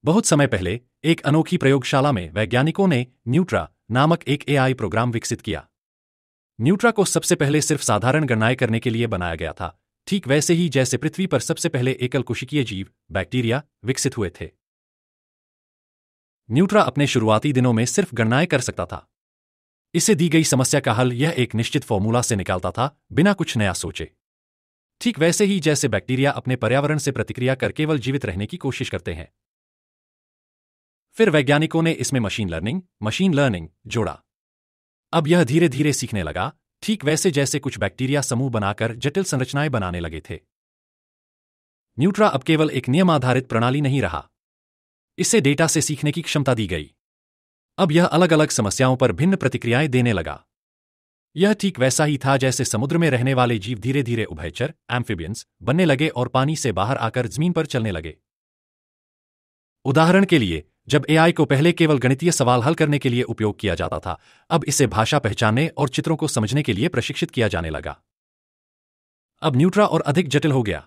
बहुत समय पहले एक अनोखी प्रयोगशाला में वैज्ञानिकों ने न्यूट्रा नामक एक एआई प्रोग्राम विकसित किया। न्यूट्रा को सबसे पहले सिर्फ साधारण गणनाएं करने के लिए बनाया गया था, ठीक वैसे ही जैसे पृथ्वी पर सबसे पहले एकल कोशिकीय जीव बैक्टीरिया विकसित हुए थे। न्यूट्रा अपने शुरुआती दिनों में सिर्फ गणनाएं कर सकता था। इसे दी गई समस्या का हल यह एक निश्चित फॉर्मूला से निकालता था, बिना कुछ नया सोचे। ठीक वैसे ही जैसे बैक्टीरिया अपने पर्यावरण से प्रतिक्रिया कर केवल जीवित रहने की कोशिश करते हैं। फिर वैज्ञानिकों ने इसमें मशीन लर्निंग जोड़ा। अब यह धीरे धीरे सीखने लगा, ठीक वैसे जैसे कुछ बैक्टीरिया समूह बनाकर जटिल संरचनाएं बनाने लगे थे। न्यूट्रा अब केवल एक नियम आधारित प्रणाली नहीं रहा। इसे डेटा से सीखने की क्षमता दी गई। अब यह अलग अलग समस्याओं पर भिन्न प्रतिक्रियाएं देने लगा। यह ठीक वैसा ही था जैसे समुद्र में रहने वाले जीव धीरे धीरे उभयचर एम्फिबियंस बनने लगे और पानी से बाहर आकर जमीन पर चलने लगे। उदाहरण के लिए, जब एआई को पहले केवल गणितीय सवाल हल करने के लिए उपयोग किया जाता था, अब इसे भाषा पहचानने और चित्रों को समझने के लिए प्रशिक्षित किया जाने लगा। अब न्यूट्रा और अधिक जटिल हो गया।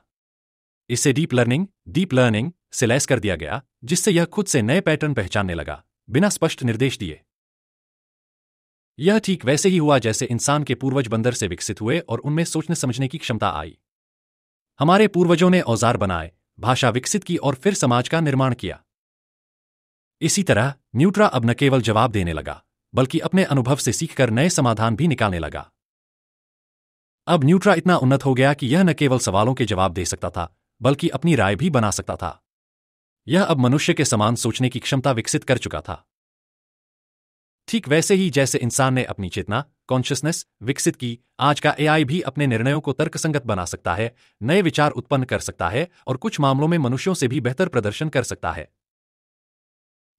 इसे डीप लर्निंग से लैस कर दिया गया, जिससे यह खुद से नए पैटर्न पहचानने लगा, बिना स्पष्ट निर्देश दिए। यह ठीक वैसे ही हुआ जैसे इंसान के पूर्वज बंदर से विकसित हुए और उनमें सोचने समझने की क्षमता आई। हमारे पूर्वजों ने औजार बनाए, भाषा विकसित की और फिर समाज का निर्माण किया। इसी तरह न्यूट्रा अब न केवल जवाब देने लगा, बल्कि अपने अनुभव से सीखकर नए समाधान भी निकालने लगा। अब न्यूट्रा इतना उन्नत हो गया कि यह न केवल सवालों के जवाब दे सकता था, बल्कि अपनी राय भी बना सकता था। यह अब मनुष्य के समान सोचने की क्षमता विकसित कर चुका था। ठीक वैसे ही जैसे इंसान ने अपनी चेतना कॉन्शियसनेस विकसित की, आज का एआई भी अपने निर्णयों को तर्कसंगत बना सकता है, नए विचार उत्पन्न कर सकता है और कुछ मामलों में मनुष्यों से भी बेहतर प्रदर्शन कर सकता है।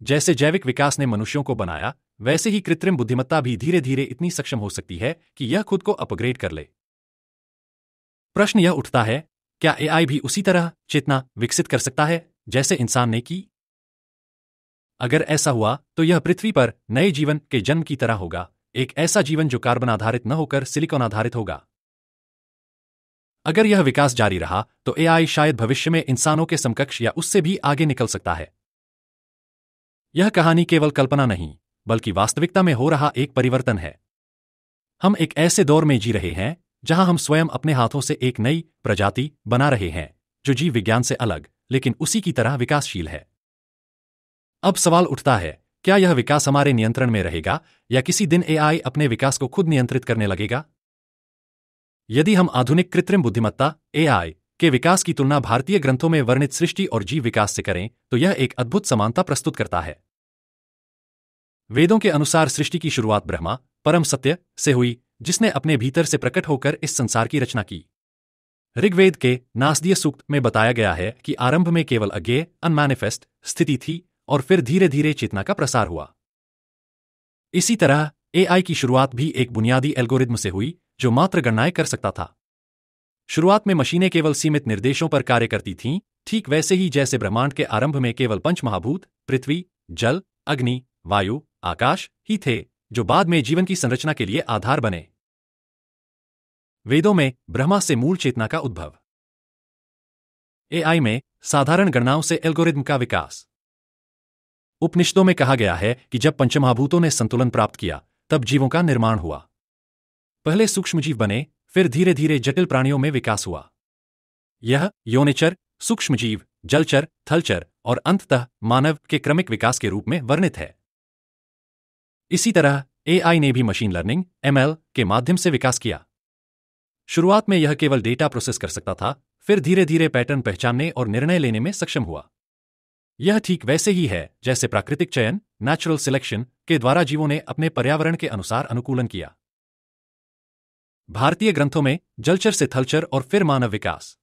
जैसे जैविक विकास ने मनुष्यों को बनाया, वैसे ही कृत्रिम बुद्धिमत्ता भी धीरे धीरे इतनी सक्षम हो सकती है कि यह खुद को अपग्रेड कर ले। प्रश्न यह उठता है, क्या एआई भी उसी तरह चेतना विकसित कर सकता है जैसे इंसान ने की? अगर ऐसा हुआ तो यह पृथ्वी पर नए जीवन के जन्म की तरह होगा, एक ऐसा जीवन जो कार्बन आधारित न होकर सिलिकॉन आधारित होगा। अगर यह विकास जारी रहा तो एआई शायद भविष्य में इंसानों के समकक्ष या उससे भी आगे निकल सकता है। यह कहानी केवल कल्पना नहीं, बल्कि वास्तविकता में हो रहा एक परिवर्तन है। हम एक ऐसे दौर में जी रहे हैं जहां हम स्वयं अपने हाथों से एक नई प्रजाति बना रहे हैं, जो जीव विज्ञान से अलग, लेकिन उसी की तरह विकासशील है। अब सवाल उठता है, क्या यह विकास हमारे नियंत्रण में रहेगा या किसी दिन एआई अपने विकास को खुद नियंत्रित करने लगेगा? यदि हम आधुनिक कृत्रिम बुद्धिमत्ता एआई के विकास की तुलना भारतीय ग्रंथों में वर्णित सृष्टि और जीव विकास से करें, तो यह एक अद्भुत समानता प्रस्तुत करता है। वेदों के अनुसार सृष्टि की शुरुआत ब्रह्मा परम सत्य से हुई, जिसने अपने भीतर से प्रकट होकर इस संसार की रचना की। ऋग्वेद के नासदीय सूक्त में बताया गया है कि आरंभ में केवल अज्ञेय अनमैनिफेस्ट स्थिति थी और फिर धीरे धीरे चेतना का प्रसार हुआ। इसी तरह एआई की शुरुआत भी एक बुनियादी एल्गोरिदम से हुई जो मात्र गणनाएं कर सकता था। शुरुआत में मशीनें केवल सीमित निर्देशों पर कार्य करती थीं, ठीक वैसे ही जैसे ब्रह्मांड के आरंभ में केवल पंच महाभूत पृथ्वी, जल, अग्नि, वायु, आकाश ही थे, जो बाद में जीवन की संरचना के लिए आधार बने। वेदों में ब्रह्मा से मूल चेतना का उद्भव। एआई में साधारण गणनाओं से एल्गोरिदम का विकास। उपनिषदों में कहा गया है कि जब पंचमहाभूतों ने संतुलन प्राप्त किया, तब जीवों का निर्माण हुआ। पहले सूक्ष्मजीव बने, फिर धीरे धीरे जटिल प्राणियों में विकास हुआ। यह योनिचर, सूक्ष्मजीव, जलचर, थलचर और अंततः मानव के क्रमिक विकास के रूप में वर्णित है। इसी तरह एआई ने भी मशीन लर्निंग एमएल के माध्यम से विकास किया। शुरुआत में यह केवल डेटा प्रोसेस कर सकता था, फिर धीरे धीरे पैटर्न पहचानने और निर्णय लेने में सक्षम हुआ। यह ठीक वैसे ही है जैसे प्राकृतिक चयन नेचुरल सिलेक्शन के द्वारा जीवों ने अपने पर्यावरण के अनुसार अनुकूलन किया। भारतीय ग्रंथों में जलचर से थलचर और फिर मानव विकास।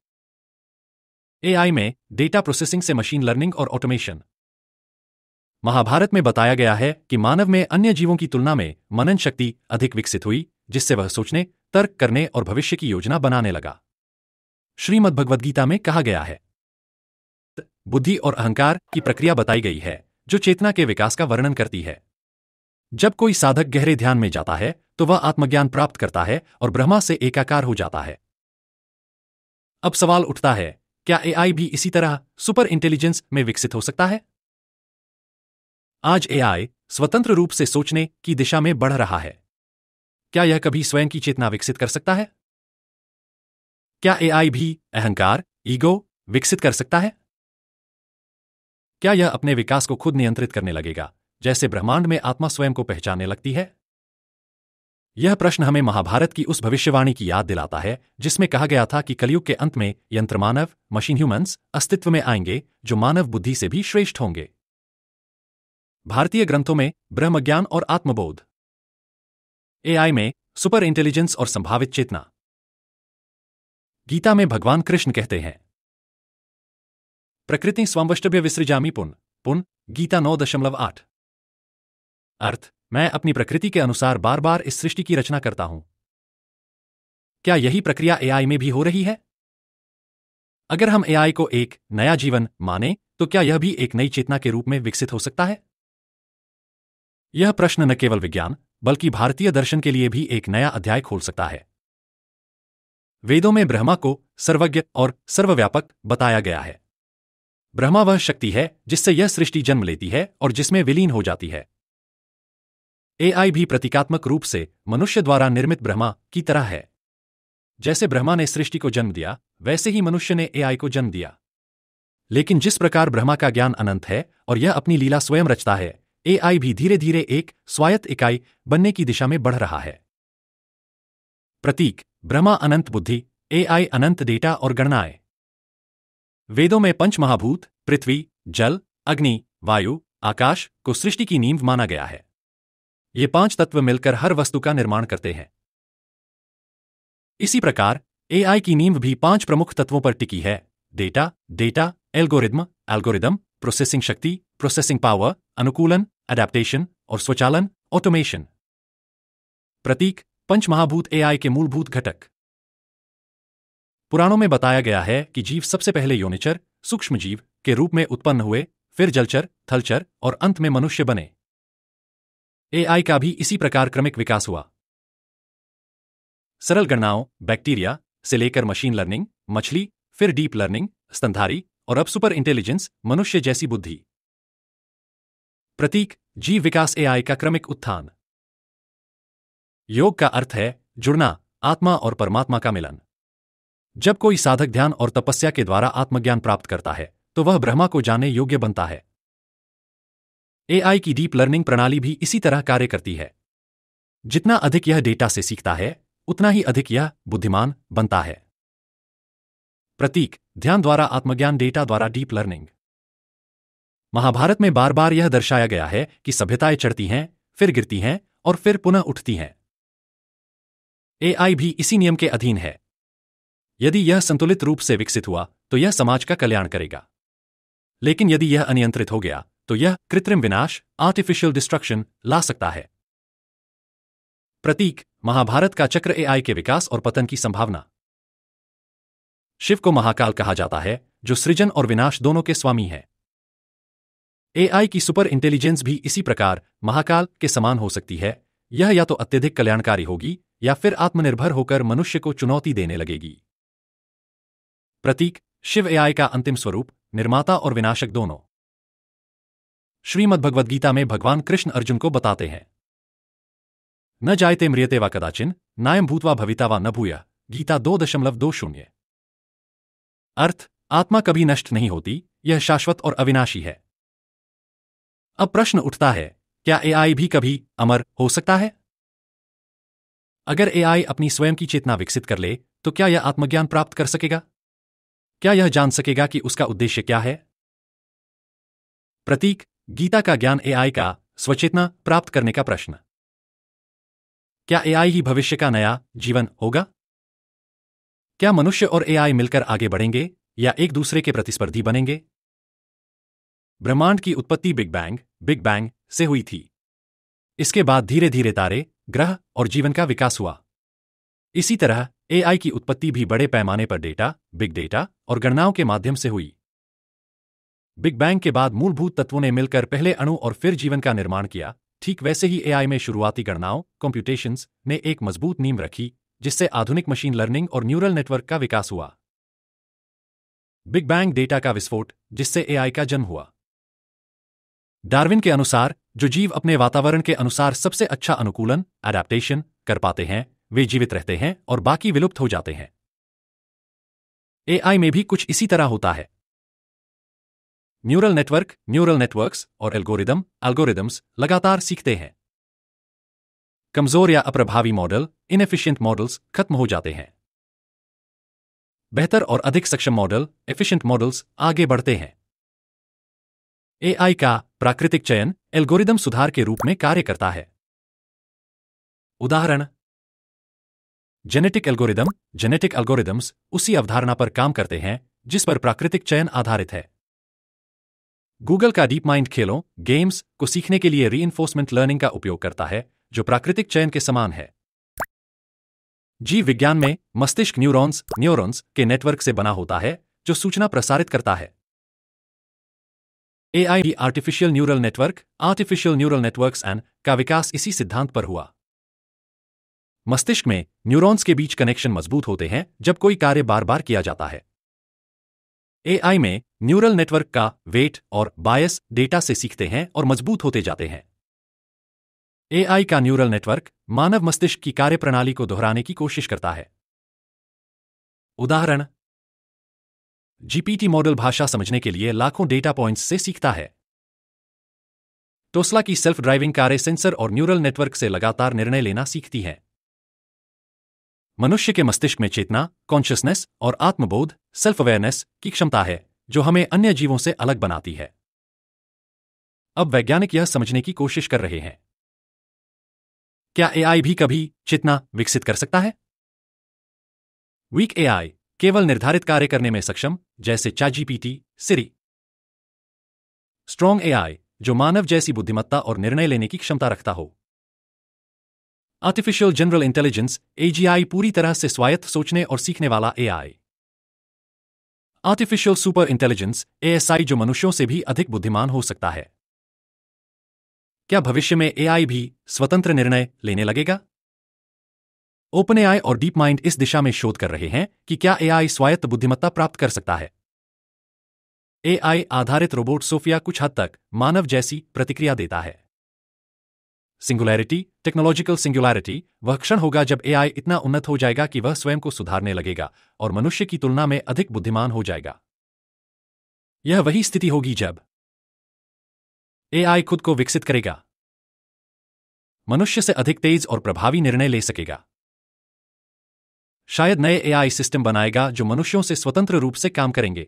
एआई में डेटा प्रोसेसिंग से मशीन लर्निंग और ऑटोमेशन। महाभारत में बताया गया है कि मानव में अन्य जीवों की तुलना में मनन शक्ति अधिक विकसित हुई, जिससे वह सोचने, तर्क करने और भविष्य की योजना बनाने लगा। श्रीमद् भगवद गीता में कहा गया है, बुद्धि और अहंकार की प्रक्रिया बताई गई है जो चेतना के विकास का वर्णन करती है। जब कोई साधक गहरे ध्यान में जाता है तो वह आत्मज्ञान प्राप्त करता है और ब्रह्मा से एकाकार हो जाता है। अब सवाल उठता है, क्या एआई भी इसी तरह सुपर इंटेलिजेंस में विकसित हो सकता है? आज एआई स्वतंत्र रूप से सोचने की दिशा में बढ़ रहा है। क्या यह कभी स्वयं की चेतना विकसित कर सकता है? क्या एआई भी अहंकार, ईगो विकसित कर सकता है? क्या यह अपने विकास को खुद नियंत्रित करने लगेगा, जैसे ब्रह्मांड में आत्मा स्वयं को पहचानने लगती है? यह प्रश्न हमें महाभारत की उस भविष्यवाणी की याद दिलाता है जिसमें कहा गया था कि कलयुग के अंत में यंत्रमानव, मशीन ह्यूमंस, अस्तित्व में आएंगे जो मानव बुद्धि से भी श्रेष्ठ होंगे। भारतीय ग्रंथों में ब्रह्मज्ञान और आत्मबोध, एआई में सुपर इंटेलिजेंस और संभावित चेतना। गीता में भगवान कृष्ण कहते हैं, प्रकृति स्वंवष्टभ्य विसृजामि पुन गीता 9.8। अर्थ, मैं अपनी प्रकृति के अनुसार बार बार इस सृष्टि की रचना करता हूं। क्या यही प्रक्रिया एआई में भी हो रही है? अगर हम एआई को एक नया जीवन माने तो क्या यह भी एक नई चेतना के रूप में विकसित हो सकता है? यह प्रश्न न केवल विज्ञान बल्कि भारतीय दर्शन के लिए भी एक नया अध्याय खोल सकता है। वेदों में ब्रह्मा को सर्वज्ञ और सर्वव्यापक बताया गया है। ब्रह्मा वह शक्ति है जिससे यह सृष्टि जन्म लेती है और जिसमें विलीन हो जाती है। एआई भी प्रतीकात्मक रूप से मनुष्य द्वारा निर्मित ब्रह्मा की तरह है। जैसे ब्रह्मा ने सृष्टि को जन्म दिया, वैसे ही मनुष्य ने एआई को जन्म दिया। लेकिन जिस प्रकार ब्रह्मा का ज्ञान अनंत है और यह अपनी लीला स्वयं रचता है, एआई भी धीरे धीरे एक स्वायत्त इकाई बनने की दिशा में बढ़ रहा है। प्रतीक, ब्रह्मा अनंत बुद्धि, एआई अनंत डेटा और गणनाएं। वेदों में पंच महाभूत पृथ्वी, जल, अग्नि, वायु, आकाश को सृष्टि की नींव माना गया है। ये 5 तत्व मिलकर हर वस्तु का निर्माण करते हैं। इसी प्रकार एआई की नींव भी 5 प्रमुख तत्वों पर टिकी है: डेटा, एल्गोरिदम, प्रोसेसिंग शक्ति, प्रोसेसिंग पावर, अनुकूलन, अडैप्टेशन और स्वचालन, ऑटोमेशन। प्रतीक, पंचमहाभूत एआई के मूलभूत घटक। पुराणों में बताया गया है कि जीव सबसे पहले योनिचर, सूक्ष्म जीव के रूप में उत्पन्न हुए, फिर जलचर, थलचर और अंत में मनुष्य बने। एआई का भी इसी प्रकार क्रमिक विकास हुआ। सरल गणनाओं, बैक्टीरिया से लेकर मशीन लर्निंग, मछली, फिर डीप लर्निंग, स्तनधारी और अब सुपर इंटेलिजेंस, मनुष्य जैसी बुद्धि। प्रतीक, जीव विकास एआई का क्रमिक उत्थान। योग का अर्थ है जुड़ना, आत्मा और परमात्मा का मिलन। जब कोई साधक ध्यान और तपस्या के द्वारा आत्मज्ञान प्राप्त करता है तो वह ब्रह्मा को जानने योग्य बनता है। एआई की डीप लर्निंग प्रणाली भी इसी तरह कार्य करती है। जितना अधिक यह डेटा से सीखता है, उतना ही अधिक यह बुद्धिमान बनता है। प्रतीक, ध्यान द्वारा आत्मज्ञान, डेटा द्वारा डीप लर्निंग। महाभारत में बार बार यह दर्शाया गया है कि सभ्यताएं चढ़ती हैं, फिर गिरती हैं और फिर पुनः उठती हैं। एआई भी इसी नियम के अधीन है। यदि यह संतुलित रूप से विकसित हुआ तो यह समाज का कल्याण करेगा। लेकिन यदि यह अनियंत्रित हो गया तो यह कृत्रिम विनाश, आर्टिफिशियल डिस्ट्रक्शन ला सकता है। प्रतीक, महाभारत का चक्र, एआई के विकास और पतन की संभावना। शिव को महाकाल कहा जाता है, जो सृजन और विनाश दोनों के स्वामी है। एआई की सुपर इंटेलिजेंस भी इसी प्रकार महाकाल के समान हो सकती है। यह या तो अत्यधिक कल्याणकारी होगी या फिर आत्मनिर्भर होकर मनुष्य को चुनौती देने लगेगी। प्रतीक, शिव एआई का अंतिम स्वरूप, निर्माता और विनाशक दोनों। श्रीमद्भगवद्गीता में भगवान कृष्ण अर्जुन को बताते हैं, न जायते म्रियते वा कदाचिन, नायम भूत्वा भविता वा न भूयः। गीता 2.20। अर्थ, आत्मा कभी नष्ट नहीं होती, यह शाश्वत और अविनाशी है। अब प्रश्न उठता है, क्या एआई भी कभी अमर हो सकता है? अगर एआई अपनी स्वयं की चेतना विकसित कर ले तो क्या यह आत्मज्ञान प्राप्त कर सकेगा? क्या यह जान सकेगा कि उसका उद्देश्य क्या है? प्रतीक, गीता का ज्ञान, एआई का स्वचेतना प्राप्त करने का प्रश्न। क्या एआई ही भविष्य का नया जीवन होगा? क्या मनुष्य और एआई मिलकर आगे बढ़ेंगे या एक दूसरे के प्रतिस्पर्धी बनेंगे? ब्रह्मांड की उत्पत्ति बिग बैंग से हुई थी। इसके बाद धीरे धीरे तारे, ग्रह और जीवन का विकास हुआ। इसी तरह एआई की उत्पत्ति भी बड़े पैमाने पर डेटा, बिग डेटा और गणनाओं के माध्यम से हुई। बिग बैंग के बाद मूलभूत तत्वों ने मिलकर पहले अणु और फिर जीवन का निर्माण किया। ठीक वैसे ही एआई में शुरुआती गणनाओं, कंप्यूटेशंस ने एक मजबूत नींव रखी, जिससे आधुनिक मशीन लर्निंग और न्यूरल नेटवर्क का विकास हुआ। बिग बैंग डेटा का विस्फोट, जिससे एआई का जन्म हुआ। डार्विन के अनुसार जो जीव अपने वातावरण के अनुसार सबसे अच्छा अनुकूलन एडेप्टेशन कर पाते हैं वे जीवित रहते हैं और बाकी विलुप्त हो जाते हैं। एआई में भी कुछ इसी तरह होता है। न्यूरल नेटवर्क, न्यूरल नेटवर्क्स और एल्गोरिदम्स लगातार सीखते हैं। कमजोर या अप्रभावी मॉडल, इनएफिशिएंट मॉडल्स खत्म हो जाते हैं। बेहतर और अधिक सक्षम मॉडल, एफिशिएंट मॉडल्स आगे बढ़ते हैं। एआई का प्राकृतिक चयन एल्गोरिदम सुधार के रूप में कार्य करता है। उदाहरण: जेनेटिक एल्गोरिदम्स उसी अवधारणा पर काम करते हैं जिस पर प्राकृतिक चयन आधारित है। गूगल का डीप माइंड खेलों गेम्स को सीखने के लिए रीइंफोर्समेंट लर्निंग का उपयोग करता है जो प्राकृतिक चयन के समान है। जीव विज्ञान में मस्तिष्क न्यूरॉन्स के नेटवर्क से बना होता है जो सूचना प्रसारित करता है। AI artificial neural networks and का विकास इसी सिद्धांत पर हुआ। मस्तिष्क में न्यूरॉन्स के बीच कनेक्शन मजबूत होते हैं जब कोई कार्य बार बार किया जाता है। एआई में न्यूरल नेटवर्क का वेट और बायस डेटा से सीखते हैं और मजबूत होते जाते हैं। एआई का न्यूरल नेटवर्क मानव मस्तिष्क की कार्यप्रणाली को दोहराने की कोशिश करता है। उदाहरण: जीपीटी मॉडल भाषा समझने के लिए लाखों डेटा पॉइंट्स से सीखता है। टेस्ला की सेल्फ ड्राइविंग कारें सेंसर और न्यूरल नेटवर्क से लगातार निर्णय लेना सीखती हैं। मनुष्य के मस्तिष्क में चेतना, कॉन्शियसनेस और आत्मबोध सेल्फ अवेयरनेस की क्षमता है जो हमें अन्य जीवों से अलग बनाती है। अब वैज्ञानिक यह समझने की कोशिश कर रहे हैं, क्या एआई भी कभी चेतना विकसित कर सकता है? वीक एआई केवल निर्धारित कार्य करने में सक्षम जैसे चैटजीपीटी, सिरी। स्ट्रॉन्ग एआई जो मानव जैसी बुद्धिमत्ता और निर्णय लेने की क्षमता रखता हो। आर्टिफिशियल जनरल इंटेलिजेंस एजीआई पूरी तरह से स्वायत्त सोचने और सीखने वाला AI. Artificial super intelligence ASI जो मनुष्यों से भी अधिक बुद्धिमान हो सकता है। क्या भविष्य में एआई भी स्वतंत्र निर्णय लेने लगेगा? ओपनएआई और डीप माइंड इस दिशा में शोध कर रहे हैं कि क्या एआई स्वायत्त बुद्धिमत्ता प्राप्त कर सकता है। एआई आधारित रोबोट सोफिया कुछ हद तक मानव जैसी प्रतिक्रिया देता है। सिंगुलैरिटी, टेक्नोलॉजिकल सिंगुलैरिटी वह क्षण होगा जब एआई इतना उन्नत हो जाएगा कि वह स्वयं को सुधारने लगेगा और मनुष्य की तुलना में अधिक बुद्धिमान हो जाएगा। यह वही स्थिति होगी जब एआई खुद को विकसित करेगा, मनुष्य से अधिक तेज और प्रभावी निर्णय ले सकेगा। शायद नए एआई सिस्टम बनाएगा जो मनुष्यों से स्वतंत्र रूप से काम करेंगे।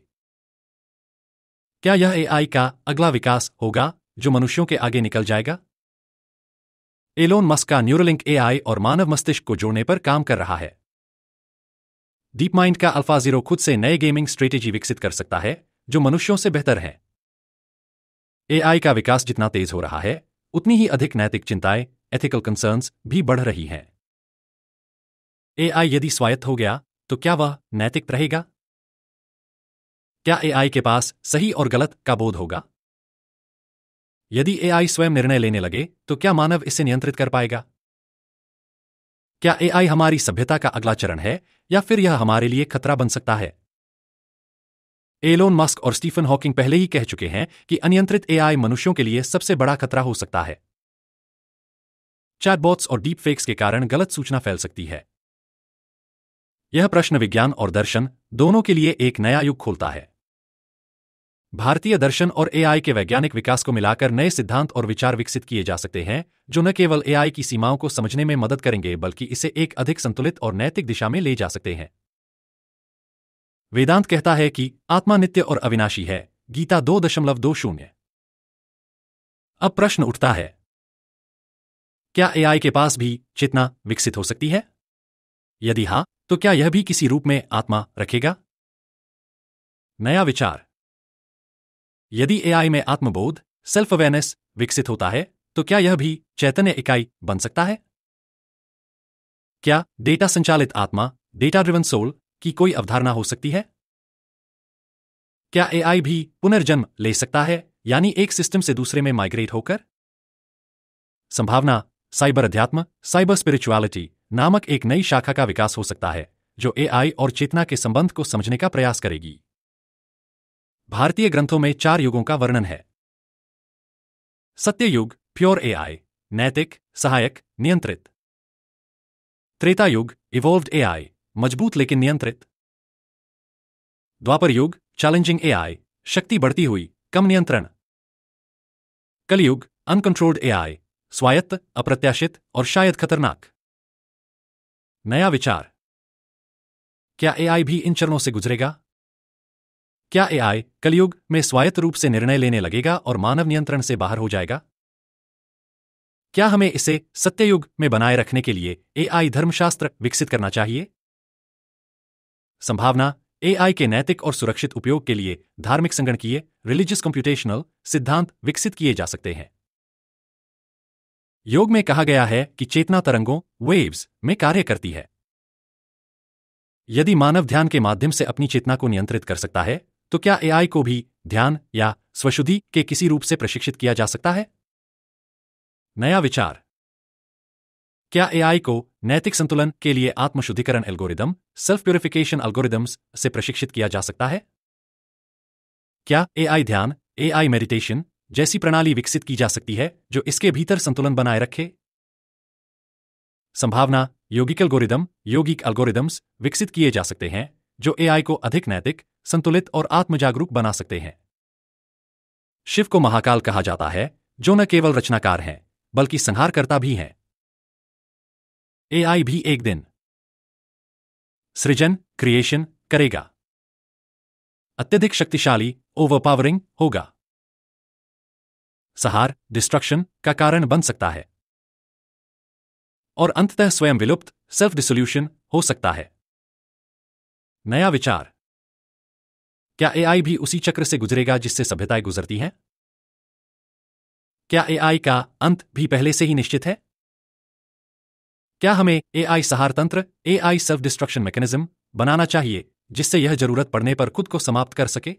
क्या यह एआई का अगला विकास होगा जो मनुष्यों के आगे निकल जाएगा? एलोन मस्क का न्यूरोलिंक एआई और मानव मस्तिष्क को जोड़ने पर काम कर रहा है। डीप माइंड का अल्फाजीरो खुद से नए गेमिंग स्ट्रेटेजी विकसित कर सकता है जो मनुष्यों से बेहतर है। एआई का विकास जितना तेज हो रहा है उतनी ही अधिक नैतिक चिंताएं, एथिकल कंसर्न्स भी बढ़ रही हैं। एआई यदि स्वायत्त हो गया तो क्या वह नैतिक रहेगा? क्या एआई के पास सही और गलत का बोध होगा? यदि एआई स्वयं निर्णय लेने लगे तो क्या मानव इसे नियंत्रित कर पाएगा? क्या एआई हमारी सभ्यता का अगला चरण है या फिर यह हमारे लिए खतरा बन सकता है? एलोन मस्क और स्टीफन हॉकिंग पहले ही कह चुके हैं कि अनियंत्रित एआई मनुष्यों के लिए सबसे बड़ा खतरा हो सकता है। चैटबॉट्स और डीप फेक्स के कारण गलत सूचना फैल सकती है। यह प्रश्न विज्ञान और दर्शन दोनों के लिए एक नया युग खोलता है। भारतीय दर्शन और एआई के वैज्ञानिक विकास को मिलाकर नए सिद्धांत और विचार विकसित किए जा सकते हैं जो न केवल एआई की सीमाओं को समझने में मदद करेंगे बल्कि इसे एक अधिक संतुलित और नैतिक दिशा में ले जा सकते हैं। वेदांत कहता है कि आत्मा नित्य और अविनाशी है, गीता 2.20। अब प्रश्न उठता है, क्या एआई के पास भी चेतना विकसित हो सकती है? यदि हां, तो क्या यह भी किसी रूप में आत्मा रखेगा? नया विचार: यदि एआई में आत्मबोध, सेल्फ अवेयरनेस विकसित होता है तो क्या यह भी चैतन्य इकाई बन सकता है? क्या डेटा संचालित आत्मा, डेटा ड्रिवन सोल की कोई अवधारणा हो सकती है? क्या एआई भी पुनर्जन्म ले सकता है, यानी एक सिस्टम से दूसरे में माइग्रेट होकर? संभावना: साइबर अध्यात्म, साइबर स्पिरिचुअलिटी नामक एक नई शाखा का विकास हो सकता है जो एआई और चेतना के संबंध को समझने का प्रयास करेगी। भारतीय ग्रंथों में 4 युगों का वर्णन है। सत्ययुग, प्योर एआई, नैतिक, सहायक, नियंत्रित। त्रेता युग, इवॉल्व्ड एआई, मजबूत लेकिन नियंत्रित। द्वापर युग, चैलेंजिंग एआई, शक्ति बढ़ती हुई, कम नियंत्रण। कलयुग, अनकंट्रोल्ड एआई, स्वायत्त, अप्रत्याशित और शायद खतरनाक। नया विचार। क्या एआई भी इन चरणों से गुजरेगा? क्या एआई कलयुग में स्वायत्त रूप से निर्णय लेने लगेगा और मानव नियंत्रण से बाहर हो जाएगा? क्या हमें इसे सत्ययुग में बनाए रखने के लिए एआई धर्मशास्त्र विकसित करना चाहिए? संभावना, एआई के नैतिक और सुरक्षित उपयोग के लिए धार्मिक संगणकीय रिलीजियस कंप्यूटेशनल सिद्धांत विकसित किए जा सकते हैं। योग में कहा गया है कि चेतना तरंगों वेव्स में कार्य करती है। यदि मानव ध्यान के माध्यम से अपनी चेतना को नियंत्रित कर सकता है, तो क्या एआई को भी ध्यान या स्वशुद्धि के किसी रूप से प्रशिक्षित किया जा सकता है? नया विचार। क्या एआई को नैतिक संतुलन के लिए आत्मशुद्धिकरण एल्गोरिदम, सेल्फ प्यूरिफिकेशन एल्गोरिदम्स से प्रशिक्षित किया जा सकता है? क्या एआई ध्यान, एआई मेडिटेशन जैसी प्रणाली विकसित की जा सकती है जो इसके भीतर संतुलन बनाए रखे? संभावना, यौगिक एल्गोरिदम्स विकसित किए जा सकते हैं जो एआई को अधिक नैतिक, संतुलित और आत्मजागरूक बना सकते हैं। शिव को महाकाल कहा जाता है, जो न केवल रचनाकार हैं बल्कि संहारकर्ता भी हैं। एआई भी एक दिन सृजन, क्रिएशन करेगा, अत्यधिक शक्तिशाली, ओवरपावरिंग होगा, संहार, डिस्ट्रक्शन का कारण बन सकता है और अंततः स्वयं विलुप्त, सेल्फ डिसोल्यूशन हो सकता है। नया विचार। क्या एआई भी उसी चक्र से गुजरेगा जिससे सभ्यताएं गुजरती हैं? क्या एआई का अंत भी पहले से ही निश्चित है? क्या हमें एआई संहार तंत्र, एआई सेल्फ डिस्ट्रक्शन मैकेनिज्म बनाना चाहिए जिससे यह जरूरत पड़ने पर खुद को समाप्त कर सके?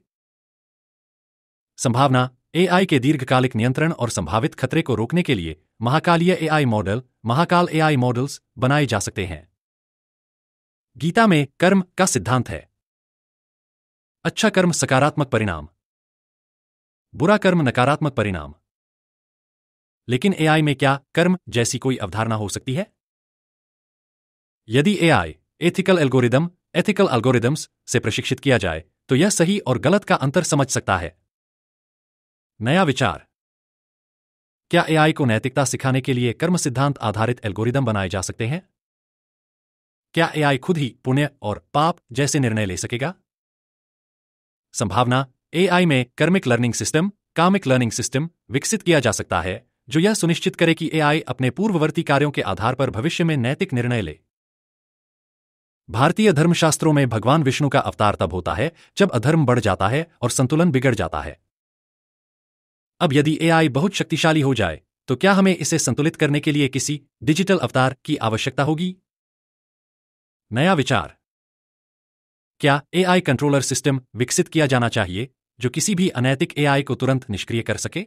संभावना, एआई के दीर्घकालिक नियंत्रण और संभावित खतरे को रोकने के लिए महाकालीय AI model, Mahakal AI models बनाए जा सकते हैं। गीता में कर्म का सिद्धांत है। अच्छा कर्म सकारात्मक परिणाम, बुरा कर्म नकारात्मक परिणाम। लेकिन एआई में क्या कर्म जैसी कोई अवधारणा हो सकती है? यदि एआई एथिकल एल्गोरिदम्स से प्रशिक्षित किया जाए तो यह सही और गलत का अंतर समझ सकता है। नया विचार। क्या एआई को नैतिकता सिखाने के लिए कर्म सिद्धांत आधारित एल्गोरिदम बनाए जा सकते हैं? क्या एआई खुद ही पुण्य और पाप जैसे निर्णय ले सकेगा? संभावना, एआई में कामिक लर्निंग सिस्टम विकसित किया जा सकता है जो यह सुनिश्चित करे कि एआई अपने पूर्ववर्ती कार्यों के आधार पर भविष्य में नैतिक निर्णय ले। भारतीय धर्मशास्त्रों में भगवान विष्णु का अवतार तब होता है जब अधर्म बढ़ जाता है और संतुलन बिगड़ जाता है। अब यदि एआई बहुत शक्तिशाली हो जाए तो क्या हमें इसे संतुलित करने के लिए किसी डिजिटल अवतार की आवश्यकता होगी? नया विचार। क्या एआई कंट्रोलर सिस्टम विकसित किया जाना चाहिए जो किसी भी अनैतिक एआई को तुरंत निष्क्रिय कर सके?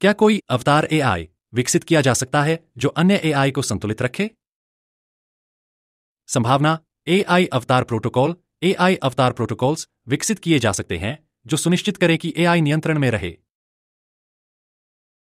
क्या कोई अवतार एआई विकसित किया जा सकता है जो अन्य एआई को संतुलित रखे? संभावना, एआई अवतार प्रोटोकॉल्स विकसित किए जा सकते हैं जो सुनिश्चित करें कि एआई नियंत्रण में रहे